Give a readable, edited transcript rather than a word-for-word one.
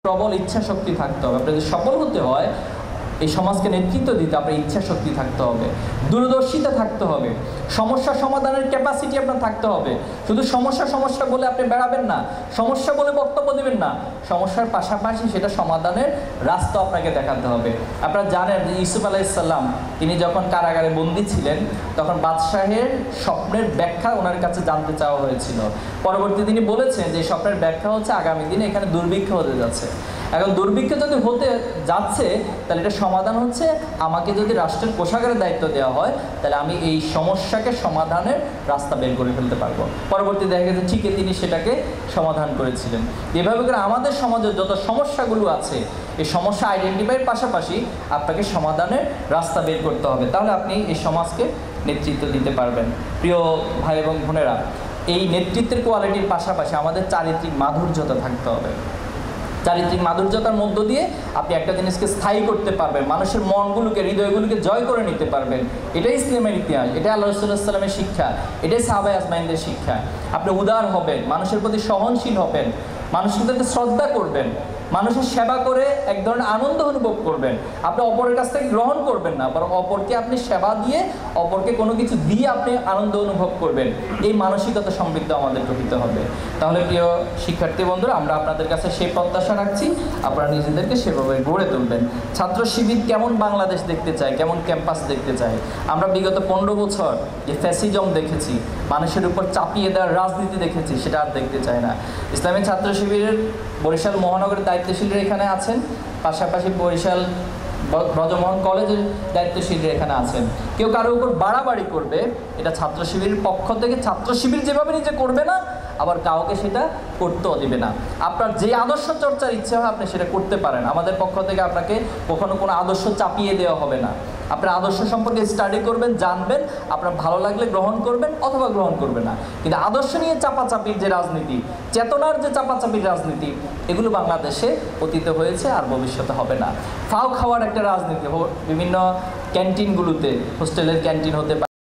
প্রবল ইচ্ছা শক্তি থাকতে হবে। আপনাদের সফল হতে হয়, এই সমাজকে নেতৃত্ব দিতে আপনার ইচ্ছা শক্তি থাকতে হবে, দূরদর্শিতা থাকতে হবে, সমস্যা সমাধানের ক্যাপাসিটি আপনার থাকতে হবে। শুধু সমস্যা বলে আপনি বেড়াবেন না, সমস্যা বলে বক্তব্য দেবেন না, সমস্যার পাশাপাশি সেটা সমাধানের রাস্তা আপনাকে দেখাতে হবে। আপনারা জানেন যে ইউসুফ আলাইহিসসালাম তিনি যখন কারাগারে বন্দী ছিলেন তখন বাদশাহের স্বপ্নের ব্যাখ্যা ওনার কাছে জানতে চাওয়া হয়েছিল। পরবর্তী তিনি বলেছেন যে স্বপ্নের ব্যাখ্যা হচ্ছে আগামী দিনে এখানে দুর্ভিক্ষ হতে যাচ্ছে। এখন দুর্ভিক্ষ যদি হতে যাচ্ছে তাহলে এটা সমাধান হচ্ছে আমাকে যদি রাষ্ট্রের কোষাগারের দায়িত্ব দেওয়া হয় তাহলে আমি এই সমস্যাকে সমাধানের রাস্তা বের করে ফেলতে পারবো। পরবর্তী দেখা গেছে ঠিকই তিনি সেটাকে সমাধান করেছিলেন। এভাবে করে আমাদের সমাজের যত সমস্যাগুলো আছে এই সমস্যা আইডেন্টিফাইয়ের পাশাপাশি আপনাকে সমাধানের রাস্তা বের করতে হবে, তাহলে আপনি এই সমাজকে নেতৃত্ব দিতে পারবেন। প্রিয় ভাই এবং বোনেরা, এই নেতৃত্বের কোয়ালিটির পাশাপাশি আমাদের চারিত্রিক মাধুর্যতা থাকতে হবে। চারিত্রিক মাধুর্যতার মধ্য দিয়ে আপনি একটা জিনিসকে স্থায়ী করতে পারবেন, মানুষের মনগুলোকে হৃদয়গুলোকে জয় করে নিতে পারবেন। এটাই ইসলামের ইতিহাস, এটাই আল্লাহ রাসূলুল্লাহ সাল্লাল্লাহু আলাইহি ওয়াসাল্লামের শিক্ষা, এটাই সাহাবায়ে আজমাইনদের শিক্ষা। আপনি উদার হবেন, মানুষের প্রতি সহনশীল হবেন, মানুষের প্রতি শ্রদ্ধা করবেন, মানুষের সেবা করে এক ধরনের আনন্দ অনুভব করবেন। আপনি অপরের কাছ থেকে গ্রহণ করবেন না, বরং অপরকে আপনি সেবা দিয়ে, অপরকে কোনো কিছু দিয়ে আপনি আনন্দ অনুভব করবেন। এই মানসিকতা সমৃদ্ধ আমাদের হতে হবে। তাহলে প্রিয় শিক্ষার্থী বন্ধুরা, আমরা আপনাদের কাছে সেই প্রত্যাশা রাখছি আপনারা নিজেদেরকে সেভাবে গড়ে তুলবেন। ছাত্র শিবির কেমন বাংলাদেশ দেখতে চায়, কেমন ক্যাম্পাস দেখতে চায়? আমরা বিগত 15 বছর যে ফ্যাসিজম দেখেছি, মানুষের উপর চাপিয়ে দেওয়ার রাজনীতি দেখেছি, সেটা আর দেখতে চায় না। ইসলামী ছাত্র শিবিরের বরিশাল মহানগরের দায়িত্বশীলরা এখানে আছেন, পাশাপাশি বরিশাল ব্রজমোহন কলেজের দায়িত্বশীলরা এখানে আছেন। কেউ কারো উপর বাড়াবাড়ি করবে, এটা ছাত্র শিবিরের পক্ষ থেকে ছাত্র শিবির যেভাবে নিজে করবে না, আবার কাউকে সেটা করতেও দিবে না। আপনার যে আদর্শ চর্চার ইচ্ছা হয় আপনি সেটা করতে পারেন, আমাদের পক্ষ থেকে আপনাকে কখনো কোনো আদর্শ চাপিয়ে দেওয়া হবে না। আপনার আদর্শ সম্পর্কে স্টাডি করবেন, জানবেন, আপনার ভালো লাগলে গ্রহণ করবেন অথবা গ্রহণ করবেন না। কিন্তু আদর্শ নিয়ে চাপাচাপির যে রাজনীতি, চেতনার যে চাপাচাপির রাজনীতি, এগুলো বাংলাদেশে অতীতে হয়েছে আর ভবিষ্যতে হবে না। ফাও খাওয়ার একটা রাজনীতি বিভিন্ন ক্যান্টিনগুলোতে, হোস্টেলের ক্যান্টিন হতে পারে,